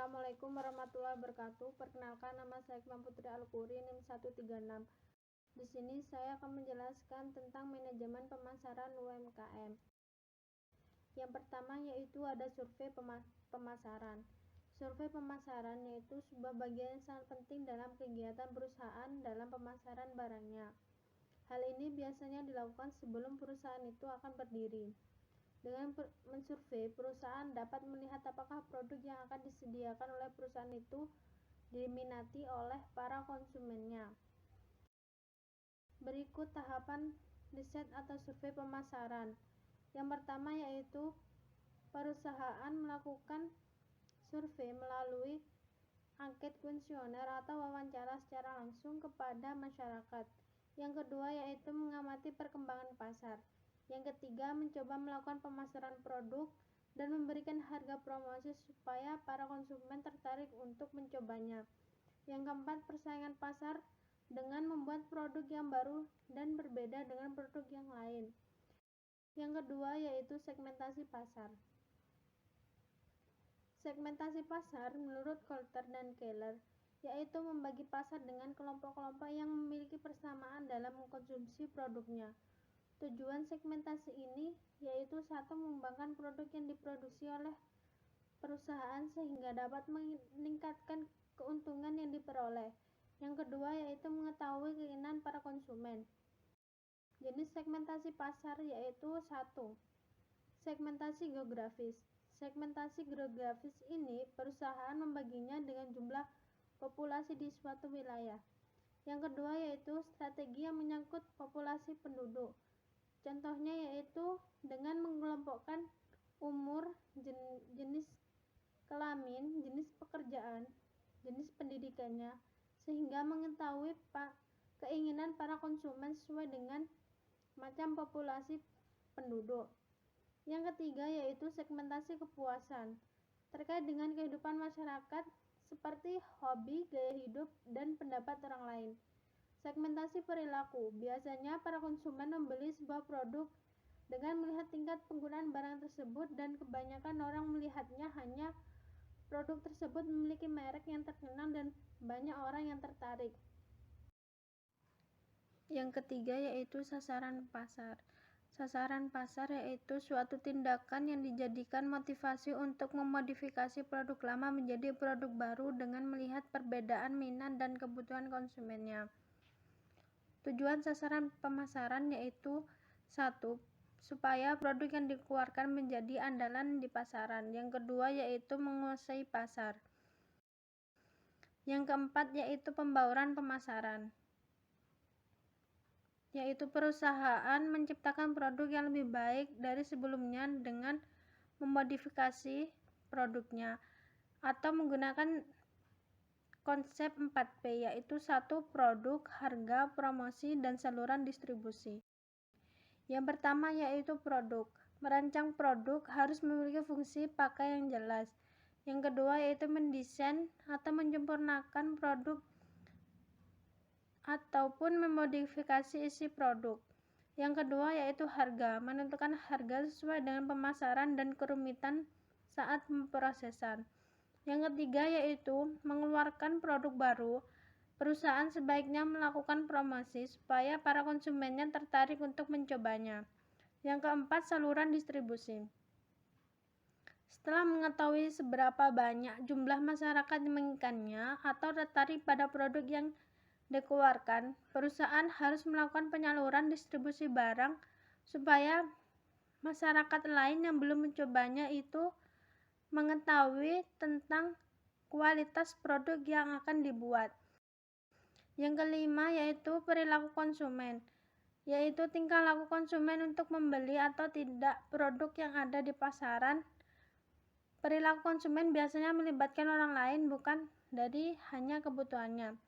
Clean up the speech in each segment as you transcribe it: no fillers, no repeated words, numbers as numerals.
Assalamualaikum warahmatullahi wabarakatuh. Perkenalkan, nama saya Ikmal Putri Alkuri, NIM 136. Di sini saya akan menjelaskan tentang manajemen pemasaran UMKM. Yang pertama yaitu ada survei pemasaran. Survei pemasaran yaitu sebuah bagian yang sangat penting dalam kegiatan perusahaan dalam pemasaran barangnya. Hal ini biasanya dilakukan sebelum perusahaan itu akan berdiri. Dengan mensurvei, perusahaan dapat melihat apakah produk yang akan disediakan oleh perusahaan itu diminati oleh para konsumennya. Berikut tahapan riset atau survei pemasaran. Yang pertama yaitu perusahaan melakukan survei melalui angket kuesioner atau wawancara secara langsung kepada masyarakat. Yang kedua yaitu mengamati perkembangan pasar. Yang ketiga, mencoba melakukan pemasaran produk dan memberikan harga promosi supaya para konsumen tertarik untuk mencobanya. Yang keempat, persaingan pasar dengan membuat produk yang baru dan berbeda dengan produk yang lain. Yang kedua yaitu segmentasi pasar. Segmentasi pasar menurut Coulter dan Keller yaitu membagi pasar dengan kelompok-kelompok yang memiliki persamaan dalam mengkonsumsi produknya. Tujuan segmentasi ini yaitu satu, mengembangkan produk yang diproduksi oleh perusahaan sehingga dapat meningkatkan keuntungan yang diperoleh. Yang kedua yaitu mengetahui keinginan para konsumen. Jenis segmentasi pasar yaitu 1. Segmentasi geografis. Segmentasi geografis ini perusahaan membaginya dengan jumlah populasi di suatu wilayah. Yang kedua yaitu strategi yang menyangkut populasi penduduk. Contohnya yaitu dengan mengelompokkan umur, jenis kelamin, jenis pekerjaan, jenis pendidikannya, sehingga mengetahui keinginan para konsumen sesuai dengan macam populasi penduduk. Yang ketiga yaitu segmentasi kepuasan, terkait dengan kehidupan masyarakat seperti hobi, gaya hidup, dan pendapat orang lain. Segmentasi perilaku, biasanya para konsumen membeli sebuah produk dengan melihat tingkat penggunaan barang tersebut dan kebanyakan orang melihatnya hanya produk tersebut memiliki merek yang terkenal dan banyak orang yang tertarik. Yang ketiga yaitu sasaran pasar. Sasaran pasar yaitu suatu tindakan yang dijadikan motivasi untuk memodifikasi produk lama menjadi produk baru dengan melihat perbedaan minat dan kebutuhan konsumennya. Tujuan sasaran pemasaran yaitu 1. Supaya produk yang dikeluarkan menjadi andalan di pasaran. Yang kedua yaitu menguasai pasar. Yang keempat yaitu pembauran pemasaran, yaitu perusahaan menciptakan produk yang lebih baik dari sebelumnya dengan memodifikasi produknya atau menggunakan konsep 4P yaitu 1. Produk, harga, promosi, dan saluran distribusi. Yang pertama yaitu produk. Merancang produk harus memiliki fungsi pakai yang jelas. Yang kedua yaitu mendesain atau menyempurnakan produk ataupun memodifikasi isi produk. Yang kedua yaitu harga. Menentukan harga sesuai dengan pemasaran dan kerumitan saat pemrosesan. Yang ketiga yaitu mengeluarkan produk baru. Perusahaan sebaiknya melakukan promosi supaya para konsumennya tertarik untuk mencobanya. Yang keempat, saluran distribusi. Setelah mengetahui seberapa banyak jumlah masyarakat yang menginginkannya atau tertarik pada produk yang dikeluarkan, perusahaan harus melakukan penyaluran distribusi barang supaya masyarakat lain yang belum mencobanya itu mengetahui tentang kualitas produk yang akan dibuat. Yang kelima yaitu perilaku konsumen, yaitu tingkah laku konsumen untuk membeli atau tidak produk yang ada di pasaran. Perilaku konsumen biasanya melibatkan orang lain bukan dari hanya kebutuhannya.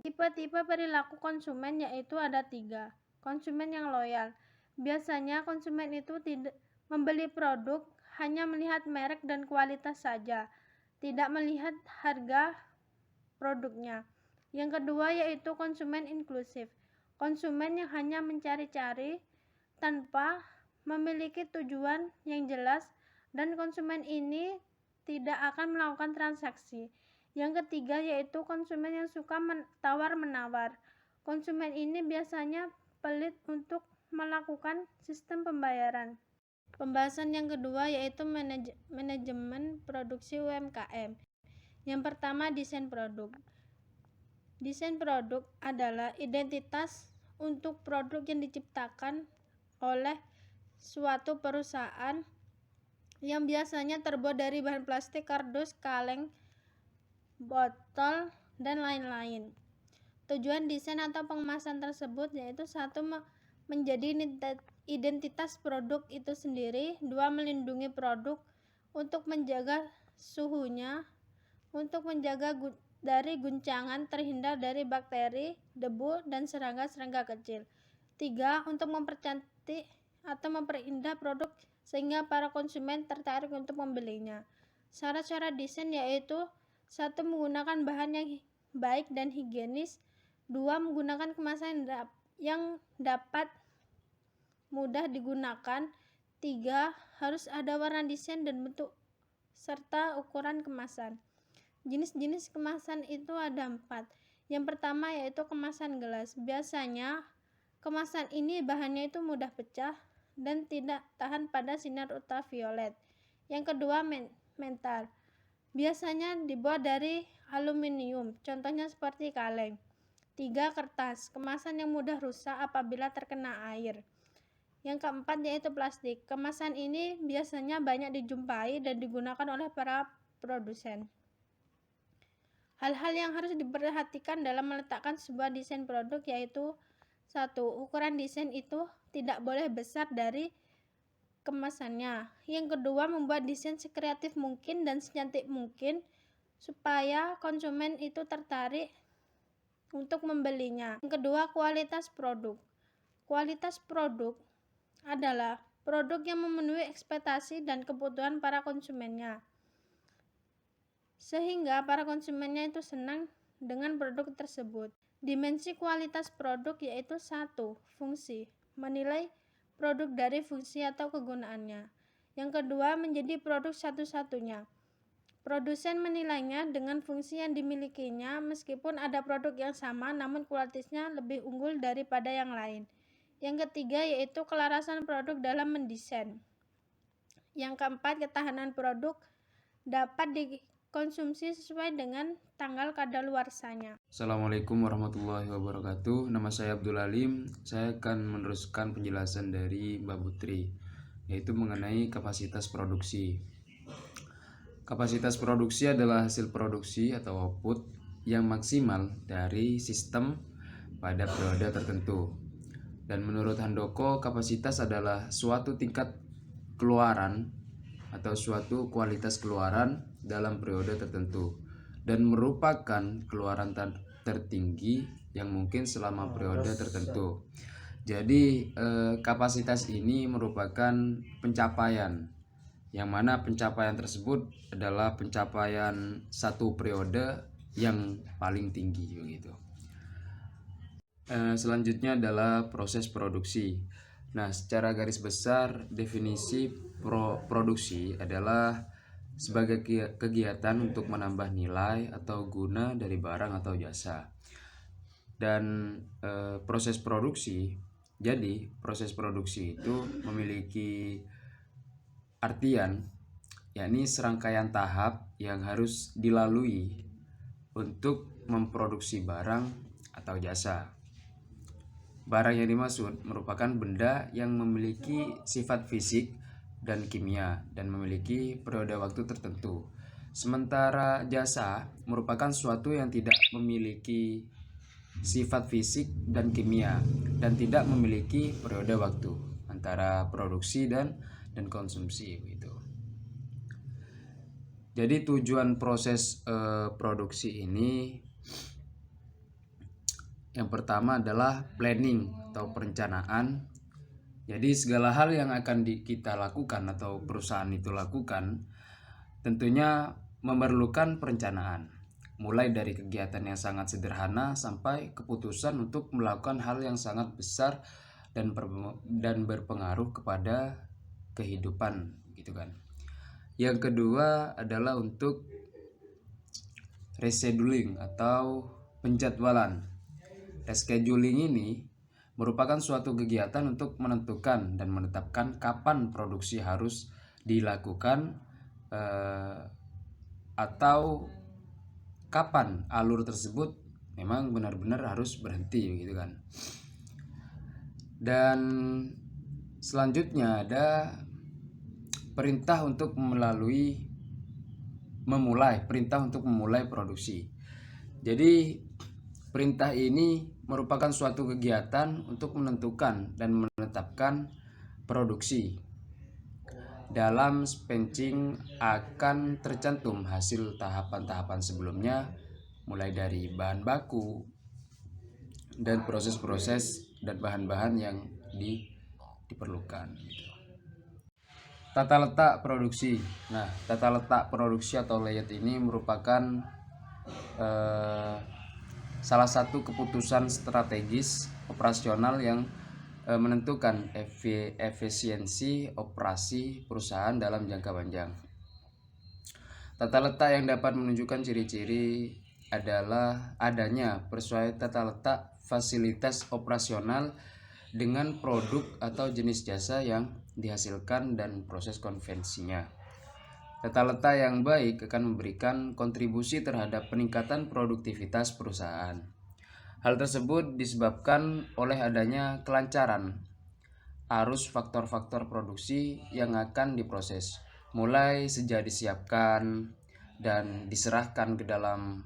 Tipe-tipe perilaku konsumen yaitu ada 3. Konsumen yang loyal. Biasanya konsumen itu tidak membeli produk hanya melihat merek dan kualitas saja, tidak melihat harga produknya. Yang kedua yaitu konsumen inklusif. Konsumen yang hanya mencari-cari tanpa memiliki tujuan yang jelas, dan konsumen ini tidak akan melakukan transaksi. Yang ketiga yaitu konsumen yang suka tawar-menawar. Konsumen ini biasanya pelit untuk melakukan sistem pembayaran. Pembahasan yang kedua yaitu manajemen produksi UMKM. Yang pertama, desain produk. Desain produk adalah identitas untuk produk yang diciptakan oleh suatu perusahaan yang biasanya terbuat dari bahan plastik, kardus, kaleng, botol, dan lain-lain. Tujuan desain atau pengemasan tersebut yaitu satu, menjadi identitas produk itu sendiri, dua, melindungi produk untuk menjaga suhunya, untuk menjaga dari guncangan, terhindar dari bakteri, debu, dan serangga-serangga kecil. 3. Untuk mempercantik atau memperindah produk sehingga para konsumen tertarik untuk membelinya. Syarat-syarat desain yaitu 1. Menggunakan bahan yang baik dan higienis. 2. Menggunakan kemasan yang dapat mudah digunakan. 3. Harus ada warna desain dan bentuk serta ukuran kemasan. Jenis-jenis kemasan itu ada 4. Yang pertama yaitu kemasan gelas. Biasanya kemasan ini bahannya itu mudah pecah dan tidak tahan pada sinar ultraviolet. Yang kedua, mental. Biasanya dibuat dari aluminium, contohnya seperti kaleng. 3. Kertas. Kemasan yang mudah rusak apabila terkena air. Yang keempat yaitu plastik. Kemasan ini biasanya banyak dijumpai dan digunakan oleh para produsen. Hal-hal yang harus diperhatikan dalam meletakkan sebuah desain produk yaitu 1. Ukuran desain itu tidak boleh besar dari kemasannya. Yang kedua, membuat desain sekreatif mungkin dan secantik mungkin supaya konsumen itu tertarik untuk membelinya. Yang kedua, kualitas produk. Kualitas produk adalah produk yang memenuhi ekspektasi dan kebutuhan para konsumennya, sehingga para konsumennya itu senang dengan produk tersebut. Dimensi kualitas produk yaitu 1. Fungsi. Menilai produk dari fungsi atau kegunaannya. Yang kedua, menjadi produk satu-satunya. Produsen menilainya dengan fungsi yang dimilikinya, meskipun ada produk yang sama namun kualitasnya lebih unggul daripada yang lain. Yang ketiga yaitu kelarasan produk dalam mendesain. Yang keempat, ketahanan produk dapat dikonsumsi sesuai dengan tanggal kadaluarsanya. Assalamualaikum warahmatullahi wabarakatuh. Nama saya Abdul Alim. Saya akan meneruskan penjelasan dari Mbak Putri, yaitu mengenai kapasitas produksi. Kapasitas produksi adalah hasil produksi atau output yang maksimal dari sistem pada periode tertentu. Dan menurut Handoko, kapasitas adalah suatu tingkat keluaran atau suatu kualitas keluaran dalam periode tertentu dan merupakan keluaran tertinggi yang mungkin selama periode tertentu. Jadi kapasitas ini merupakan pencapaian, yang mana pencapaian tersebut adalah pencapaian satu periode yang paling tinggi begitu. Selanjutnya adalah proses produksi. Nah, secara garis besar definisi produksi adalah sebagai kegiatan untuk menambah nilai atau guna dari barang atau jasa. Dan proses produksi, jadi proses produksi itu memiliki artian, yakni serangkaian tahap yang harus dilalui untuk memproduksi barang atau jasa. Barang yang dimaksud merupakan benda yang memiliki sifat fisik dan kimia dan memiliki periode waktu tertentu. Sementara jasa merupakan suatu yang tidak memiliki sifat fisik dan kimia dan tidak memiliki periode waktu antara produksi dan konsumsi begitu. Jadi tujuan proses produksi ini yang pertama adalah planning atau perencanaan. Jadi segala hal yang akan kita lakukan atau perusahaan itu lakukan tentunya memerlukan perencanaan. Mulai dari kegiatan yang sangat sederhana sampai keputusan untuk melakukan hal yang sangat besar dan berpengaruh kepada kehidupan gitu kan. Yang kedua adalah untuk rescheduling atau penjadwalan. Rescheduling ini merupakan suatu kegiatan untuk menentukan dan menetapkan kapan produksi harus dilakukan atau kapan alur tersebut memang benar-benar harus berhenti begitu kan. Dan selanjutnya ada perintah untuk memulai produksi. Jadi perintah ini merupakan suatu kegiatan untuk menentukan dan menetapkan produksi. Dalam sequencing akan tercantum hasil tahapan-tahapan sebelumnya, mulai dari bahan baku dan proses-proses dan bahan-bahan yang diperlukan. Tata letak produksi. Nah, tata letak produksi atau layout ini merupakan salah satu keputusan strategis operasional yang menentukan efisiensi operasi perusahaan dalam jangka panjang. Tata letak yang dapat menunjukkan ciri-ciri adalah adanya persesuaian tata letak fasilitas operasional dengan produk atau jenis jasa yang dihasilkan dan proses konvensinya. Tata letak yang baik akan memberikan kontribusi terhadap peningkatan produktivitas perusahaan. Hal tersebut disebabkan oleh adanya kelancaran arus faktor-faktor produksi yang akan diproses, mulai sejak disiapkan dan diserahkan ke dalam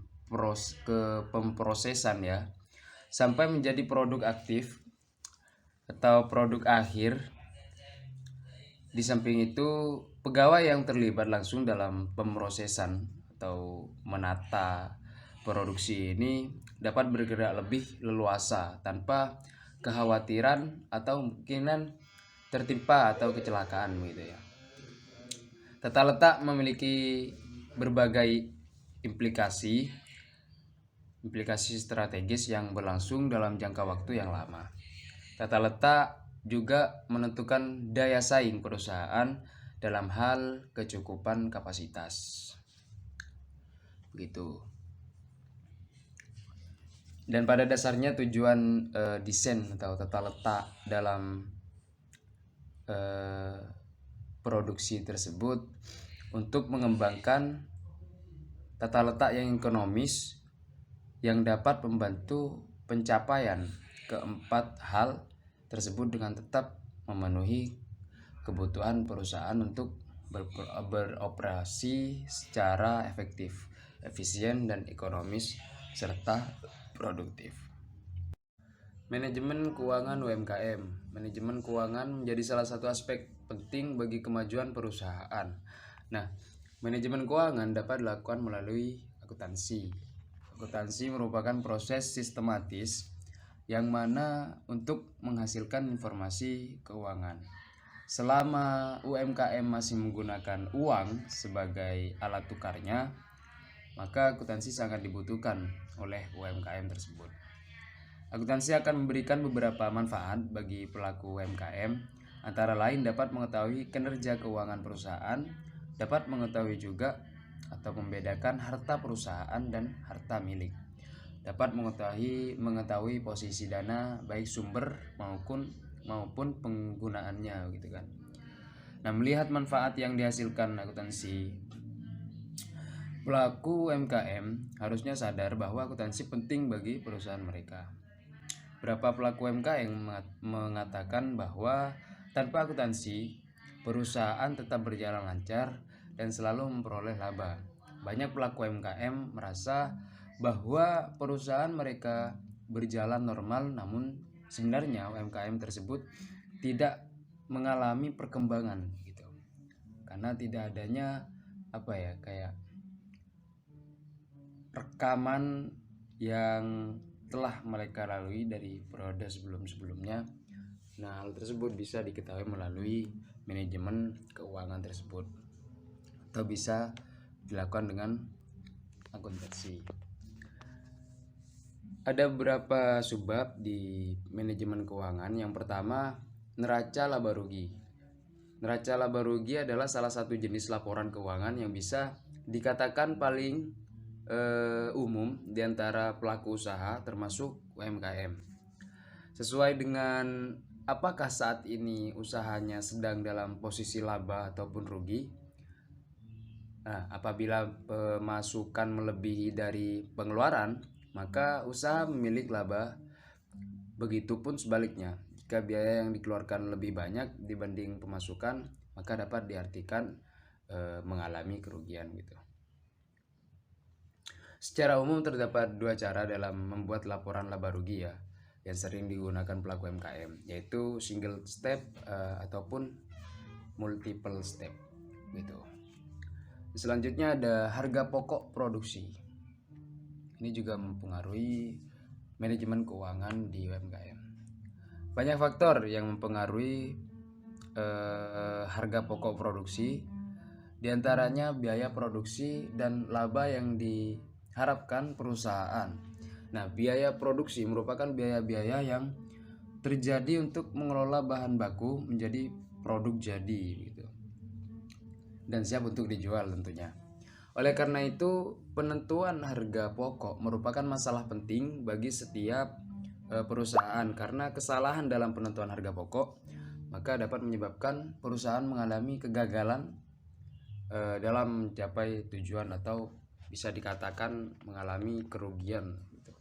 pemprosesan ya, sampai menjadi produk aktif atau produk akhir. Di samping itu, pegawai yang terlibat langsung dalam pemrosesan atau menata produksi ini dapat bergerak lebih leluasa tanpa kekhawatiran atau kemungkinan tertimpa atau kecelakaan gitu ya. Tata letak memiliki berbagai implikasi strategis yang berlangsung dalam jangka waktu yang lama. Tata letak juga menentukan daya saing perusahaan dalam hal kecukupan kapasitas. Begitu. Dan pada dasarnya tujuan desain atau tata letak dalam produksi tersebut untuk mengembangkan tata letak yang ekonomis yang dapat membantu pencapaian keempat hal tersebut dengan tetap memenuhi kebutuhan perusahaan untuk beroperasi secara efektif, efisien dan ekonomis serta produktif. Manajemen keuangan UMKM. Manajemen keuangan menjadi salah satu aspek penting bagi kemajuan perusahaan. Nah, manajemen keuangan dapat dilakukan melalui akuntansi. Akuntansi merupakan proses sistematis yang mana untuk menghasilkan informasi keuangan. Selama UMKM masih menggunakan uang sebagai alat tukarnya, maka akuntansi sangat dibutuhkan oleh UMKM tersebut. Akuntansi akan memberikan beberapa manfaat bagi pelaku UMKM, antara lain dapat mengetahui kinerja keuangan perusahaan, dapat mengetahui juga atau membedakan harta perusahaan dan harta milik, dapat mengetahui posisi dana baik sumber maupun penggunaannya gitu kan. Nah, melihat manfaat yang dihasilkan akuntansi, pelaku UMKM harusnya sadar bahwa akuntansi penting bagi perusahaan mereka. Beberapa pelaku UMKM mengatakan bahwa tanpa akuntansi, perusahaan tetap berjalan lancar dan selalu memperoleh laba. Banyak pelaku UMKM merasa bahwa perusahaan mereka berjalan normal, namun sebenarnya UMKM tersebut tidak mengalami perkembangan gitu. Karena tidak adanya kayak rekaman yang telah mereka lalui dari periode sebelum-sebelumnya. Nah, hal tersebut bisa diketahui melalui manajemen keuangan tersebut atau bisa dilakukan dengan akuntansi. Ada beberapa subbab di manajemen keuangan. Yang pertama, neraca laba rugi. Neraca laba rugi adalah salah satu jenis laporan keuangan yang bisa dikatakan paling umum di antara pelaku usaha termasuk UMKM. Sesuai dengan apakah saat ini usahanya sedang dalam posisi laba ataupun rugi. Nah, apabila pemasukan melebihi dari pengeluaran, maka usaha memiliki laba. Begitupun sebaliknya, jika biaya yang dikeluarkan lebih banyak dibanding pemasukan, maka dapat diartikan mengalami kerugian gitu. Secara umum terdapat dua cara dalam membuat laporan laba rugi ya, yang sering digunakan pelaku UMKM, yaitu single step ataupun multiple step gitu. Selanjutnya ada harga pokok produksi. Ini juga mempengaruhi manajemen keuangan di UMKM. Banyak faktor yang mempengaruhi harga pokok produksi, diantaranya biaya produksi dan laba yang diharapkan perusahaan. Nah, biaya produksi merupakan biaya-biaya yang terjadi untuk mengelola bahan baku menjadi produk jadi gitu, dan siap untuk dijual tentunya. Oleh karena itu, penentuan harga pokok merupakan masalah penting bagi setiap perusahaan, karena kesalahan dalam penentuan harga pokok maka dapat menyebabkan perusahaan mengalami kegagalan dalam mencapai tujuan atau bisa dikatakan mengalami kerugian gitu.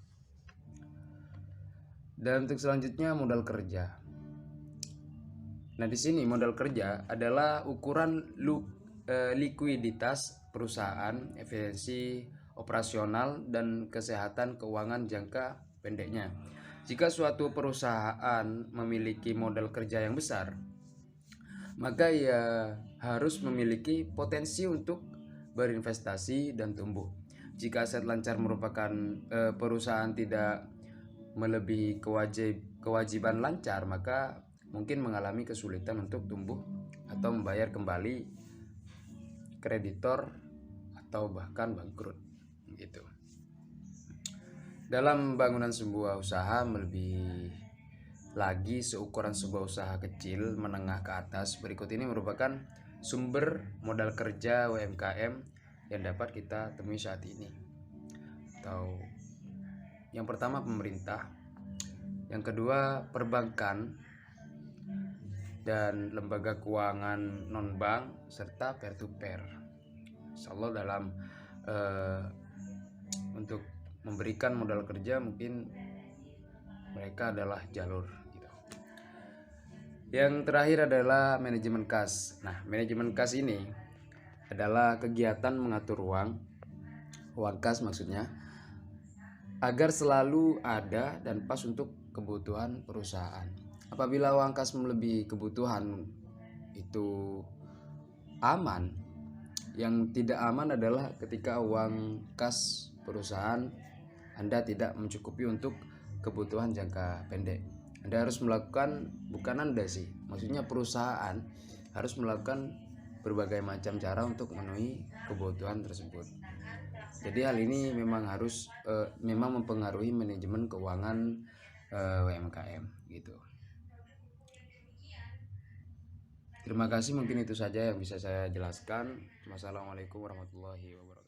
Dan untuk selanjutnya modal kerja. Nah, di sini modal kerja adalah ukuran likuiditas perusahaan, efisiensi operasional dan kesehatan keuangan jangka pendeknya. Jika suatu perusahaan memiliki modal kerja yang besar, maka ia harus memiliki potensi untuk berinvestasi dan tumbuh. Jika aset lancar merupakan perusahaan tidak melebihi kewajiban lancar, maka mungkin mengalami kesulitan untuk tumbuh atau membayar kembali kreditor atau bahkan bangkrut gitu. Dalam bangunan sebuah usaha, melebihi lagi seukuran sebuah usaha kecil menengah ke atas, berikut ini merupakan sumber modal kerja UMKM yang dapat kita temui saat ini. Atau yang pertama pemerintah, yang kedua perbankan dan lembaga keuangan non-bank serta peer to peer. Insyaallah dalam untuk memberikan modal kerja mungkin mereka adalah jalur gitu. Yang terakhir adalah manajemen kas. Nah, manajemen kas ini adalah kegiatan mengatur uang kas maksudnya, agar selalu ada dan pas untuk kebutuhan perusahaan. Apabila uang kas melebihi kebutuhan itu aman. Yang tidak aman adalah ketika uang kas perusahaan Anda tidak mencukupi untuk kebutuhan jangka pendek. Anda harus melakukan, bukan Anda sih, maksudnya perusahaan harus melakukan berbagai macam cara untuk memenuhi kebutuhan tersebut. Jadi hal ini memang harus memang mempengaruhi manajemen keuangan UMKM gitu. Terima kasih, mungkin itu saja yang bisa saya jelaskan. Wassalamualaikum warahmatullahi wabarakatuh.